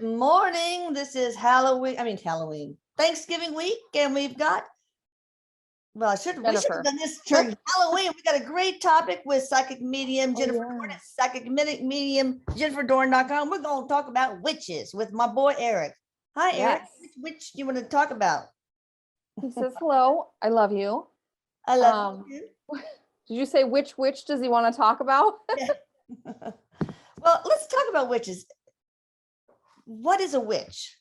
Good morning. This is Halloween, Thanksgiving week, and we've got, we should have done this during Halloween. We got a great topic with psychic medium Jennifer Dorn at psychic medium JenniferDorn.com. We're going to talk about witches with my boy Erik. Hi, Erik. Which witch do you want to talk about? He says, hello, I love you. I love you. Did you say which witch does he want to talk about? Yeah. Well, let's talk about witches. What is a witch?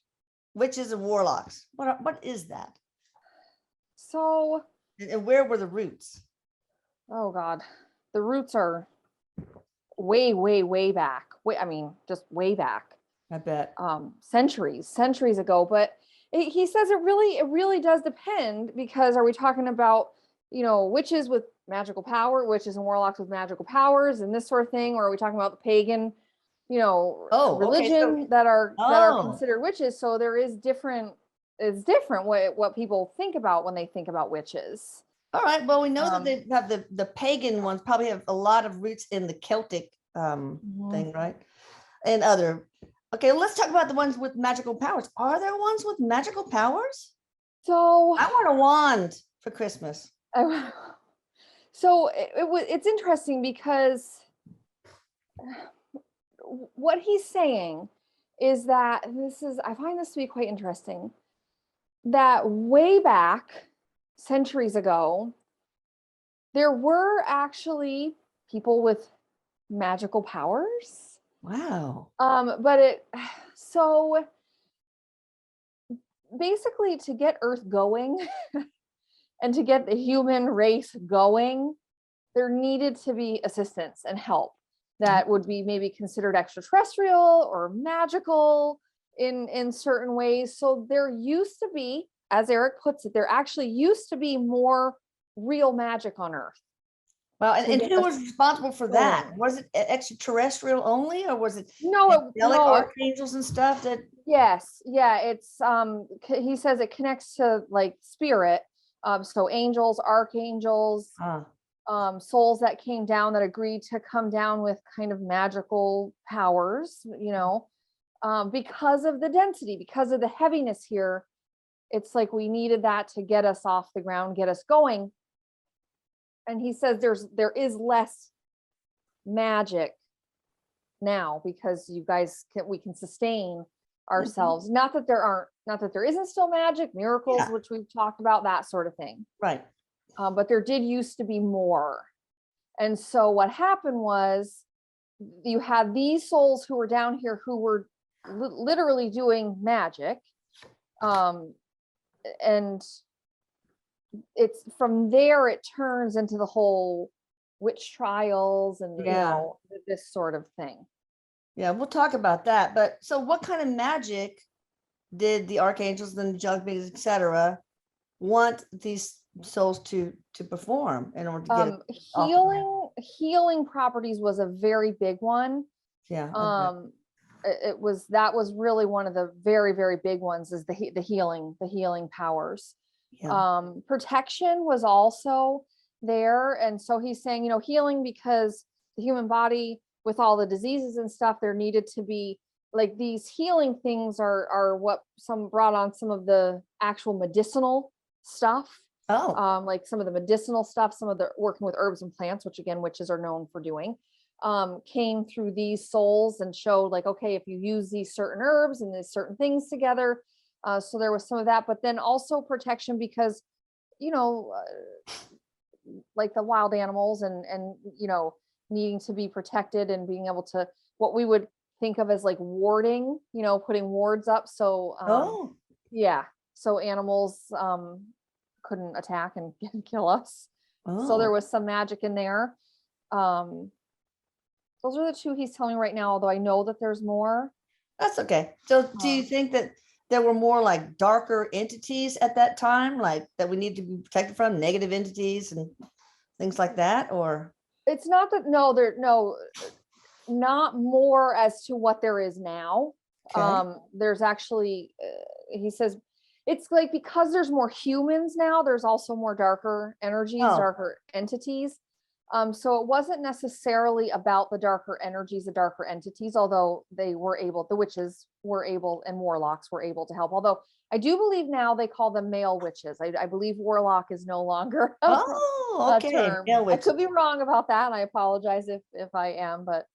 Witches and warlocks. What is that? So, and where were the roots? Oh God, the roots are way, way, way back. Just way back. I bet. Centuries ago. But he says it really does depend, because are we talking about, witches with magical power, witches and warlocks with magical powers and this sort of thing, or are we talking about the pagan, religion that are considered witches? So there is different. It's different what people think about when they think about witches. All right. Well, we know that they have the pagan ones probably have a lot of roots in the Celtic thing, right? And other. Okay, let's talk about the ones with magical powers. Are there ones with magical powers? So I want a wand for Christmas. So it's interesting, because what he's saying is that I find this to be quite interesting, that way back centuries ago, there were actually people with magical powers. Wow. So basically, to get Earth going and to get the human race going, there needed to be assistance and help that would be maybe considered extraterrestrial or magical in certain ways. So there used to be, as Erik puts it, there actually used to be more real magic on Earth. Well, and who was responsible for that? Was it extraterrestrial only, or was it archangels and stuff? Yes, it's he says it connects to like spirit, so angels, archangels, souls that came down, that agreed to come down with kind of magical powers, because of the density, because of the heaviness here. It's like we needed that to get us off the ground, get us going. And he says there is less magic now, because we can sustain ourselves. Not that there isn't still magic, miracles, which we've talked about, that sort of thing. Right. But there did used to be more. And so what happened was, you had these souls who were down here who were literally doing magic. And it's from there it turns into the whole witch trials and this sort of thing. Yeah, we'll talk about that. But so what kind of magic did the archangels and the angelic beings, etc., want these souls to perform in order to get healing properties was a very big one. That was really one of the very, very big ones, is the healing powers. Protection was also there. And so he's saying, healing, because the human body, with all the diseases and stuff, there needed to be like these healing things are what brought on some of the actual medicinal stuff. Like some of the medicinal stuff, some of the working with herbs and plants, which again, witches are known for doing, came through these souls and showed like, okay, if you use these certain herbs and these certain things together. So there was some of that, but then also protection, because, like the wild animals and needing to be protected and being able to, what we would think of as like warding, putting wards up. So, so animals, couldn't attack and kill us. So there was some magic in there. Those are the two he's telling me right now, although I know that there's more. That's okay. So do you think that there were more like darker entities at that time, like that we need to be protected from, negative entities and things like that? Or it's not that, not more as to what there is now. There's actually, he says, it's like, because there's more humans now, there's also more darker energies, darker entities. So it wasn't necessarily about the darker energies, the darker entities, although the witches were able, and warlocks were able to help. Although I do believe now they call them male witches. I believe warlock is no longer Oh, okay. term. Male I witches. could be wrong about that, and I apologize if I am, but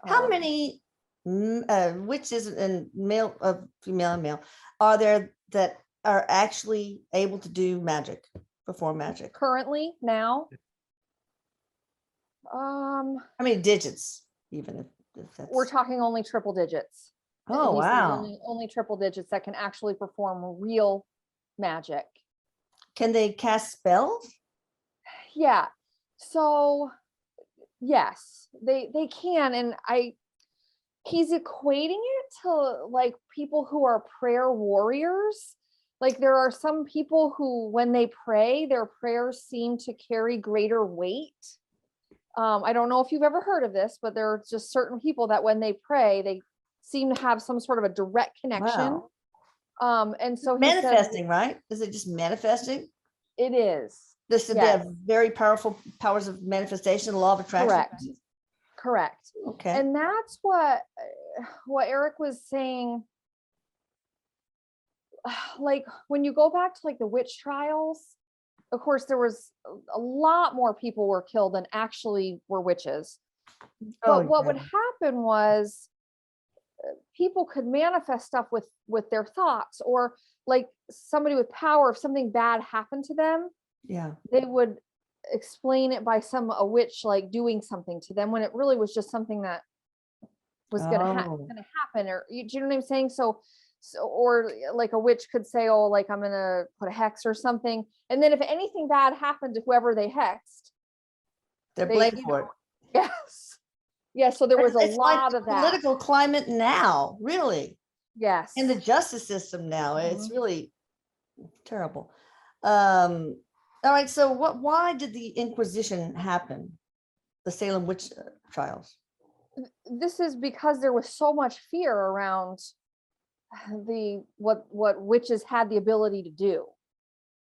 how many witches and female and male are there that are actually able to do magic, perform magic? Currently now? How many digits, even if that's... We're talking only triple digits. Oh, wow. Only triple digits that can actually perform real magic. Can they cast spells? Yeah. So yes, they can. And he's equating it to like people who are prayer warriors. Like there are some people who, when they pray, their prayers seem to carry greater weight. I don't know if you've ever heard of this, but there are just certain people that when they pray, they seem to have some sort of a direct connection. Wow. And so manifesting, right? Is it just manifesting? It is. They have very powerful powers of manifestation, the law of attraction. Correct. Okay. And that's what Erik was saying. Like when you go back to like the witch trials, of course, there was a lot more people were killed than actually were witches. But what would happen was people could manifest stuff with their thoughts, or like somebody with power, if something bad happened to them, they would explain it by a witch like doing something to them when it really was just something that was gonna happen, or do you know what I'm saying? So or like a witch could say, oh, like I'm gonna put a hex or something, and then if anything bad happened to whoever they hexed, they're blamed for it. Yes. So there was a lot of that political climate now, really. Yes. In the justice system now, it's really terrible. All right. So why did the Inquisition happen? The Salem witch trials. This is because there was so much fear around what witches had the ability to do.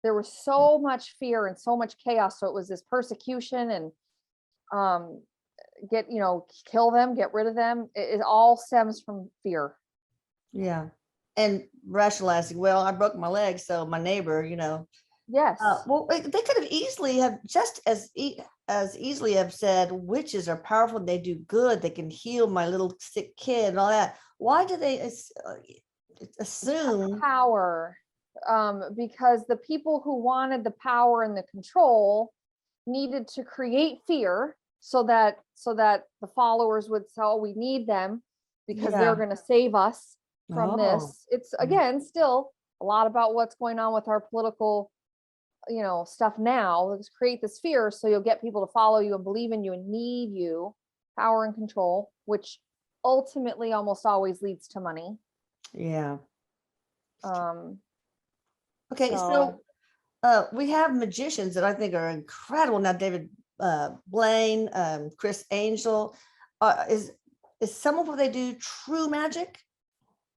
There was so much fear and so much chaos. So it was this persecution and kill them, get rid of them. It all stems from fear. Yeah. And rationalizing, well, I broke my leg, so my neighbor, Yes. Well, they could have easily have just as easily have said witches are powerful, they do good, they can heal my little sick kid and all that. Why do they assume power? Because the people who wanted the power and the control needed to create fear so that the followers would say, oh, we need them because they're going to save us from this. It's again still a lot about what's going on with our political stuff now. Let's create this fear so you'll get people to follow you and believe in you and need you, power and control, which ultimately almost always leads to money. Okay, so we have magicians that I think are incredible now. David Blaine, Chris Angel, is some of what they do true magic?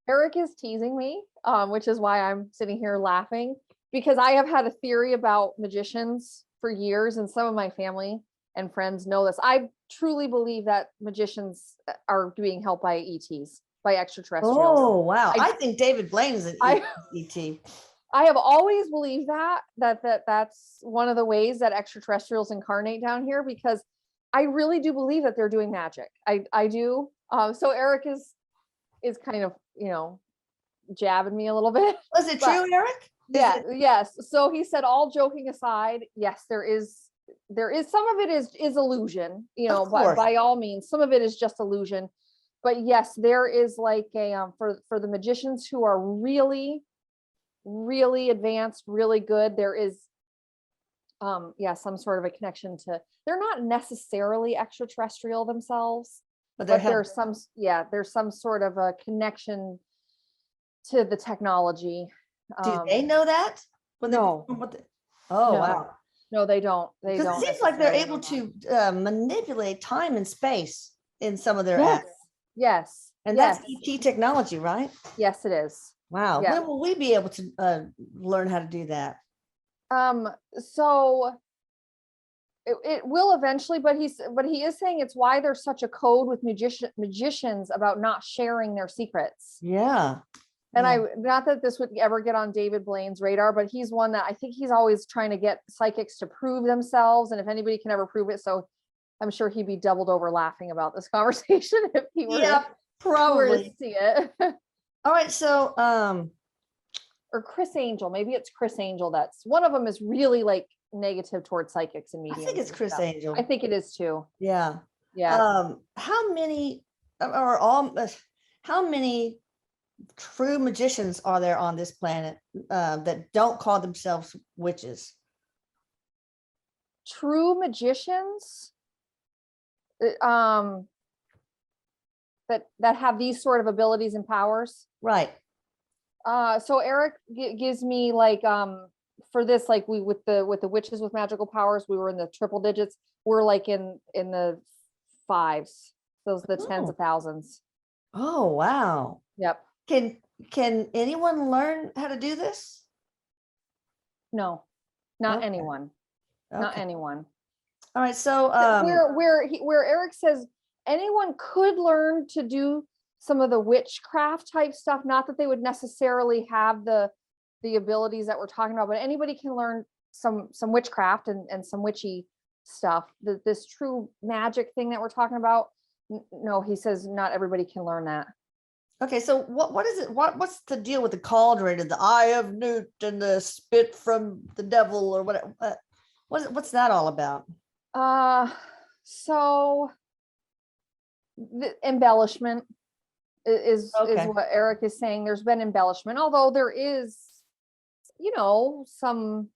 Erik is teasing me, which is why I'm sitting here laughing, because I have had a theory about magicians for years, and some of my family and friends know this. I truly believe that magicians are being helped by ETs, by extraterrestrials. Oh, wow. I think David Blaine is an ET. I have always believed that's one of the ways that extraterrestrials incarnate down here, because I really do believe that they're doing magic. I do. So Erik is kind of, jabbing me a little bit. Was it true, Erik? Yes. So he said, all joking aside, yes, there is some of it is illusion, but by all means, some of it is just illusion. But yes, there is like a for the magicians who are really, really advanced, really good, there is some sort of a connection to, they're not necessarily extraterrestrial themselves, but there's some sort of a connection to the technology. Do they know that? No. Wow. No, they don't. It seems like they're able to manipulate time and space in some of their acts. Yes. And that's ET technology, right? Yes, it is. Wow. When will we be able to learn how to do that? So it will eventually, but he is saying it's why there's such a code with magicians about not sharing their secrets. Yeah. And not that this would ever get on David Blaine's radar, but he's one that I think he's always trying to get psychics to prove themselves. And if anybody can ever prove it, so I'm sure he'd be doubled over laughing about this conversation if he were to probably see it. All right. So, or Chris Angel, maybe it's Chris Angel. That's one of them is really like negative towards psychics and mediums. I think it's Chris Angel. I think it is too. Yeah. Yeah. How many true magicians are there on this planet that don't call themselves witches? True magicians that have these sort of abilities and powers. Right. So Erik gives me like for this, like we with the witches with magical powers, we were in the triple digits. We're like in the fives. Those are the tens of thousands. Oh wow. Yep. Can anyone learn how to do this? No, not anyone. Not anyone. All right. So where Erik says anyone could learn to do some of the witchcraft type stuff, not that they would necessarily have the abilities that we're talking about, but anybody can learn some witchcraft and some witchy stuff. This true magic thing that we're talking about, no, he says not everybody can learn that. Okay, so what is it? What's the deal with the cauldron and the eye of Newt and the spit from the devil or whatever? What's that all about? So the embellishment is what Erik is saying. There's been embellishment, although there is, some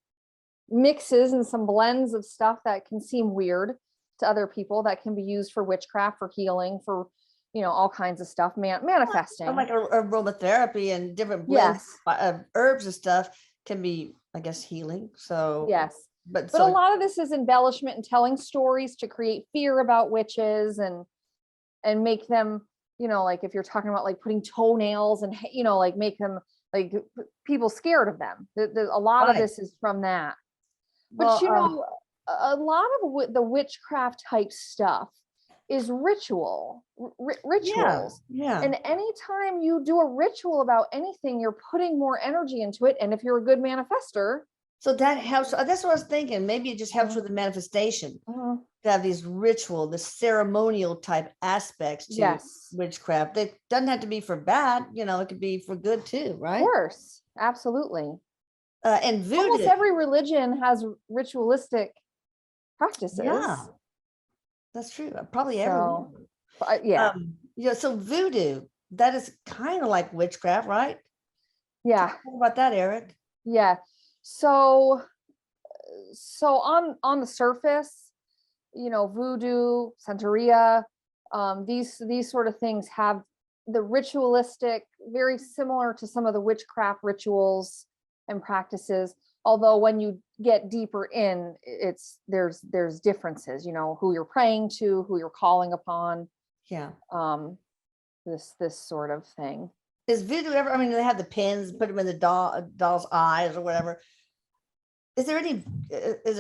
mixes and some blends of stuff that can seem weird to other people that can be used for witchcraft, for healing, for all kinds of stuff, manifesting. Like aromatherapy and different blends of herbs and stuff can be, I guess, healing. So yes, but a lot of this is embellishment and telling stories to create fear about witches and make them, like if you're talking about like putting toenails and like make them like people scared of them. A lot of this is from that. But a lot of the witchcraft type stuff is rituals. Yeah. And anytime you do a ritual about anything, you're putting more energy into it. And if you're a good manifester, so that helps. That's what I was thinking. Maybe it just helps with the manifestation to have these ritual, the ceremonial type aspects to witchcraft. It doesn't have to be for bad, it could be for good too, right? Of course, absolutely. And voodoo. Almost every religion has ritualistic practices. Yeah, that's true. Probably everyone. So voodoo, that is kind of like witchcraft, right? Yeah. Talk about that, Erik. Yeah. So on the surface, voodoo, Santeria, these sort of things have the ritualistic, very similar to some of the witchcraft rituals and practices. Although when you get deeper in, there's differences, who you're praying to, who you're calling upon. Yeah. This sort of thing. Is voodoo ever, they have the pins, put them in the doll's eyes or whatever. Is there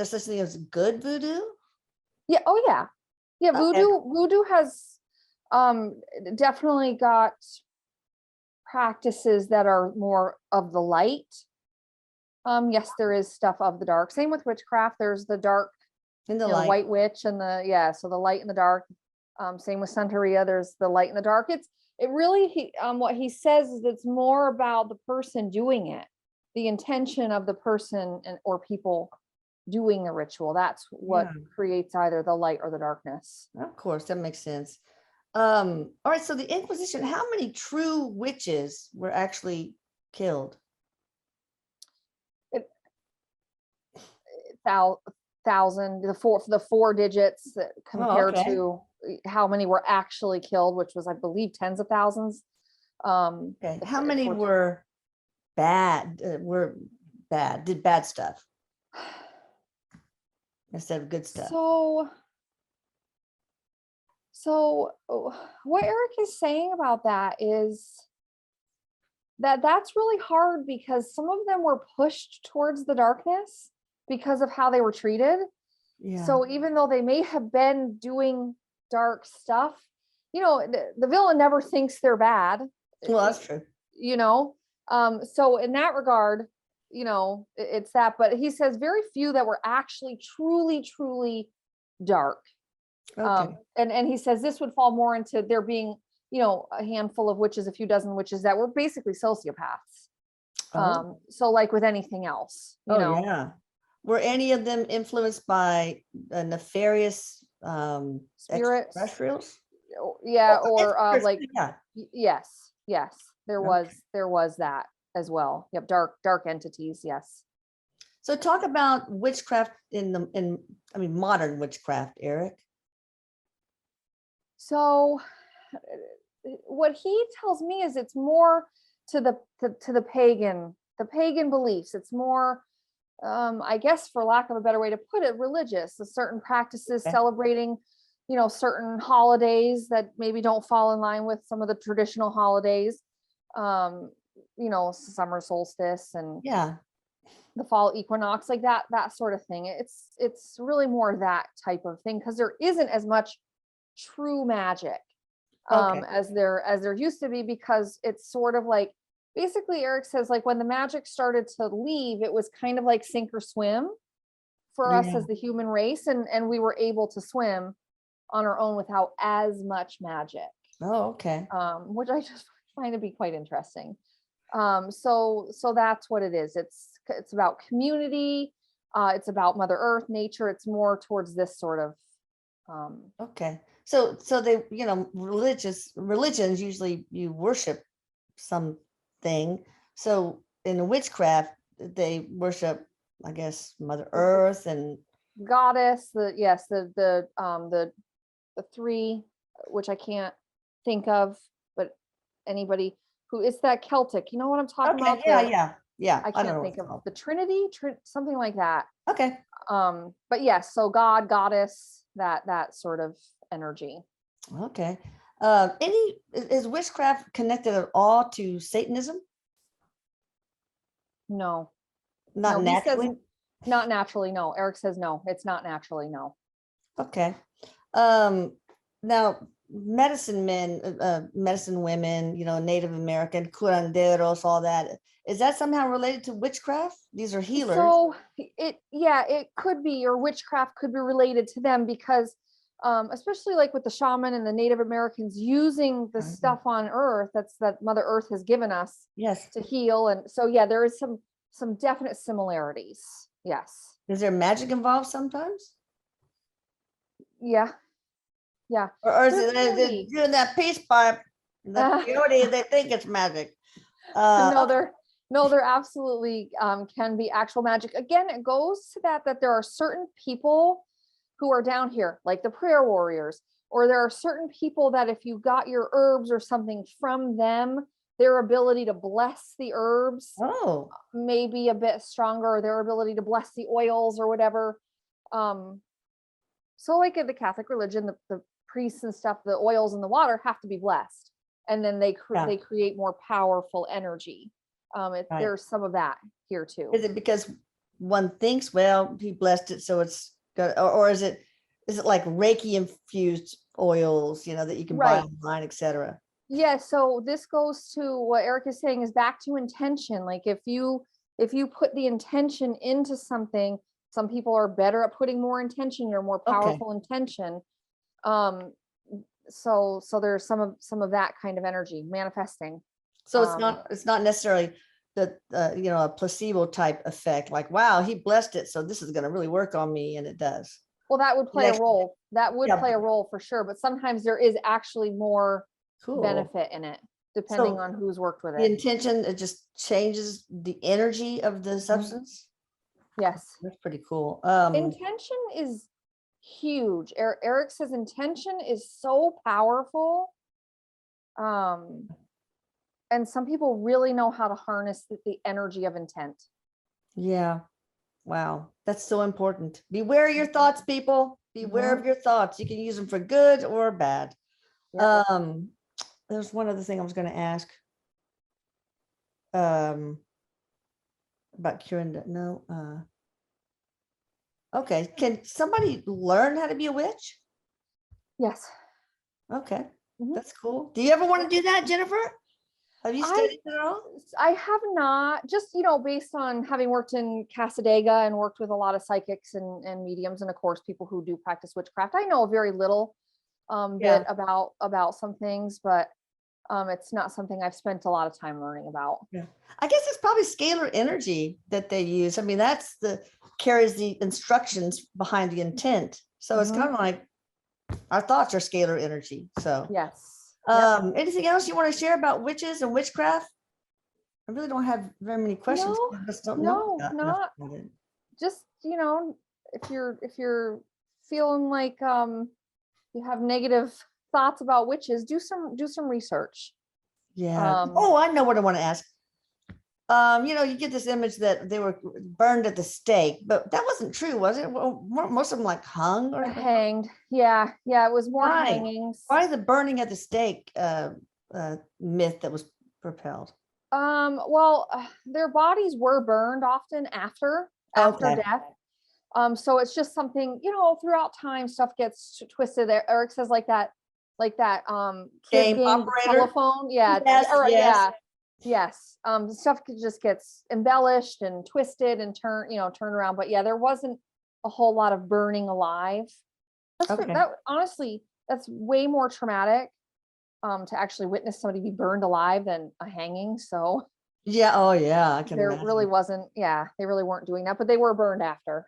such thing as good voodoo? Yeah. Oh yeah. Yeah. Voodoo has definitely got practices that are more of the light. Yes, there is stuff of the dark. Same with witchcraft. There's the dark and the light. White witch and so the light and the dark. Same with Santeria. There's the light and the dark. It really, what he says is it's more about the person doing it, the intention of the person or people doing the ritual. That's what creates either the light or the darkness. Of course, that makes sense. All right. So the Inquisition, how many true witches were actually killed? 1,000, the four digits compared to how many were actually killed, which was, I believe, tens of thousands. Okay. How many were bad? Did bad stuff instead of good stuff? So what Erik is saying about that is that's really hard because some of them were pushed towards the darkness because of how they were treated. Yeah. So even though they may have been doing dark stuff, the villain never thinks they're bad, Well, that's true. you know. So in that regard, it's that. But he says very few that were actually truly dark. Okay. And he says this would fall more into there being, a handful of witches, a few dozen witches that were basically sociopaths. So like with anything else, yeah. Were any of them influenced by nefarious spirits? extraterrestrials? Yeah, or like yeah. yes, there was that as well. Yep, dark entities. Yes. So talk about witchcraft modern witchcraft, Erik. So what he tells me is it's more to the pagan beliefs. It's more, I guess, for lack of a better way to put it, religious. The certain practices celebrating, certain holidays that maybe don't fall in line with some of the traditional holidays. Summer solstice and the fall equinox, like that sort of thing. It's really more that type of thing, because there isn't as much true magic as there used to be, because it's sort of like, basically Erik says, like when the magic started to leave, it was kind of like sink or swim for us as the human race, and we were able to swim on our own without as much magic. Which I just find to be quite interesting. So that's what it is. It's about community. It's about Mother Earth, nature. It's more towards this sort of. So they, religions usually you worship something. So in witchcraft, they worship, I guess, Mother Earth and goddess. The three, which I can't think of, but anybody who is that Celtic, you know what I'm talking about? Yeah. I can't think of the Trinity, something like that. Okay. But yes, so God, goddess, that sort of energy. Okay. Is witchcraft connected at all to Satanism? No. Not naturally? Not naturally, no. Erik says no, it's not naturally, no. Okay. Now medicine men, medicine women, Native American, curanderos, all that. Is that somehow related to witchcraft? These are healers. So it could be, or witchcraft could be related to them, because especially like with the shaman and the Native Americans using the stuff on Earth that Mother Earth has given us to heal. And so, there is some definite similarities. Yes. Is there magic involved sometimes? Yeah. Or is it they're doing that peace pipe, the peyote, they think it's magic? No, there absolutely can be actual magic. Again, it goes to that there are certain people who are down here, like the prayer warriors, or there are certain people that if you got your herbs or something from them, their ability to bless the herbs may be a bit stronger, or their ability to bless the oils or whatever. So like in the Catholic religion, the priests and stuff, the oils and the water have to be blessed, and then they create more powerful energy. There's some of that here too. Is it because one thinks, well, he blessed it, so it's good, or is it like Reiki infused oils, that you can buy online, etc.? Yeah. So this goes to what Erik is saying, is back to intention. Like if you put the intention into something, some people are better at putting more intention or more powerful intention. So there's some of that kind of energy manifesting. So it's not necessarily the a placebo type effect, like, wow, he blessed it, so this is going to really work on me, and it does. Well, that would play a role. That would play a role for sure, but sometimes there is actually more benefit in it, depending on who's worked with it. The intention, it just changes the energy of the substance. Yes, that's pretty cool. Intention is huge. Erik says intention is so powerful. And some people really know how to harness the energy of intent. Yeah. Wow. That's so important. Beware of your thoughts, people. Beware of your thoughts. You can use them for good or bad. There's one other thing I was going to ask. About curing. Okay. Can somebody learn how to be a witch? Yes. Okay. Mhm. That's cool. Do you ever want to do that, Jennifer? Have you studied it at all? I have not, just, based on having worked in Casadega and worked with a lot of psychics and mediums, and of course, people who do practice witchcraft. I know a very little bit about some things, but it's not something I've spent a lot of time learning about. Yeah. I guess it's probably scalar energy that they use. I mean, that's carries the instructions behind the intent. So it's kind of like our thoughts are scalar energy. So yes. Anything else you want to share about witches and witchcraft? I really don't have very many questions. No, I just don't no, know not about it. just, if you're feeling like you have negative thoughts about witches, do some research. Yeah. Oh, I know what I want to ask. You get this image that they were burned at the stake, but that wasn't true, was it? Well, most of them like hung or hanged. Yeah, it was more hangings. Why the burning at the stake myth that was propelled? Well, their bodies were burned often after death. So it's just something, throughout time stuff gets twisted. Erik says like that Game game operator telephone. Yeah. Yes. Stuff just gets embellished and twisted and turned around. But yeah, there wasn't a whole lot of burning alive. Honestly, that's way more traumatic to actually witness somebody be burned alive than a hanging. So yeah. Oh yeah. I can there imagine. really wasn't. Yeah, they really weren't doing that, but they were burned after.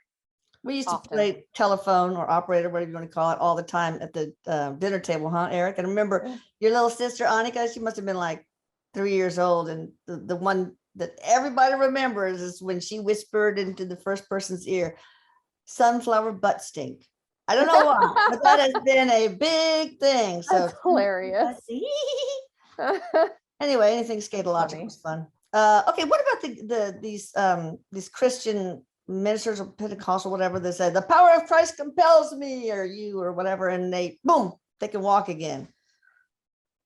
We used to play telephone or operator, whatever you want to call it, all the time at the dinner table, huh, Erik? And I remember your little sister, Annika, she must have been like 3 years old. And the one that everybody remembers is when she whispered into the first person's ear, sunflower butt stink. I don't know why, but that has been a big thing. So that's hilarious. Anyway, anything scatological is fun. Okay, what about these Christian ministers of Pentecostal, whatever they say, the power of Christ compels me or you or whatever, and they can walk again.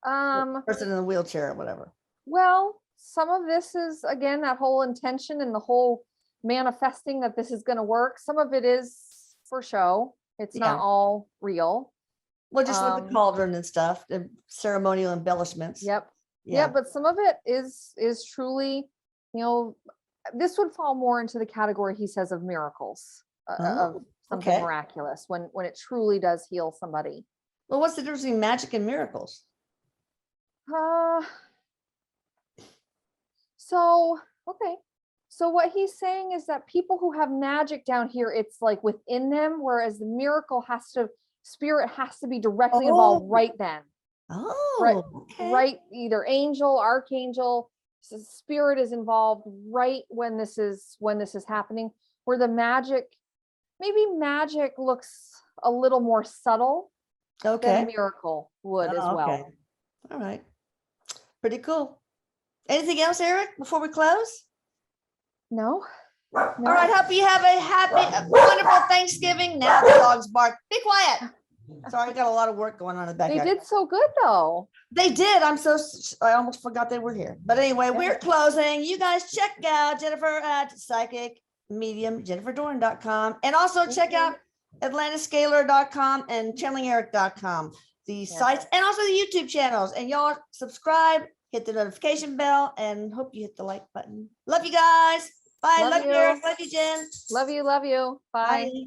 Person in the wheelchair or whatever. Well, some of this is again that whole intention and the whole manifesting that this is going to work. Some of it is for show. It's not all real. Well, just with the cauldron and stuff, the ceremonial embellishments. Yep. Yeah, but some of it is truly, this would fall more into the category, he says, of miracles, of something miraculous when it truly does heal somebody. Well, what's the difference between magic and miracles? So what he's saying is that people who have magic down here, it's like within them, whereas the spirit has to be directly involved right then. Right, either angel, archangel, spirit is involved right when this is happening, where the magic looks a little more subtle than a miracle would as well. All right, pretty cool. Anything else, Erik, before we close? No. All right, hope you have a wonderful Thanksgiving. Now the dogs bark. Be quiet. Sorry, I got a lot of work going on in the backyard. They did so good though. They did. I almost forgot they were here. But anyway, we're closing. You guys check out Jennifer at psychic medium jenniferdorn.com, and also check out atlantascalar.com and channelingerik.com, the sites, and also the YouTube channels. And y'all subscribe, hit the notification bell, and hope you hit the like button. Love you guys. Bye. Love you, Erik. Love you, Jen. Love you. Bye. Bye.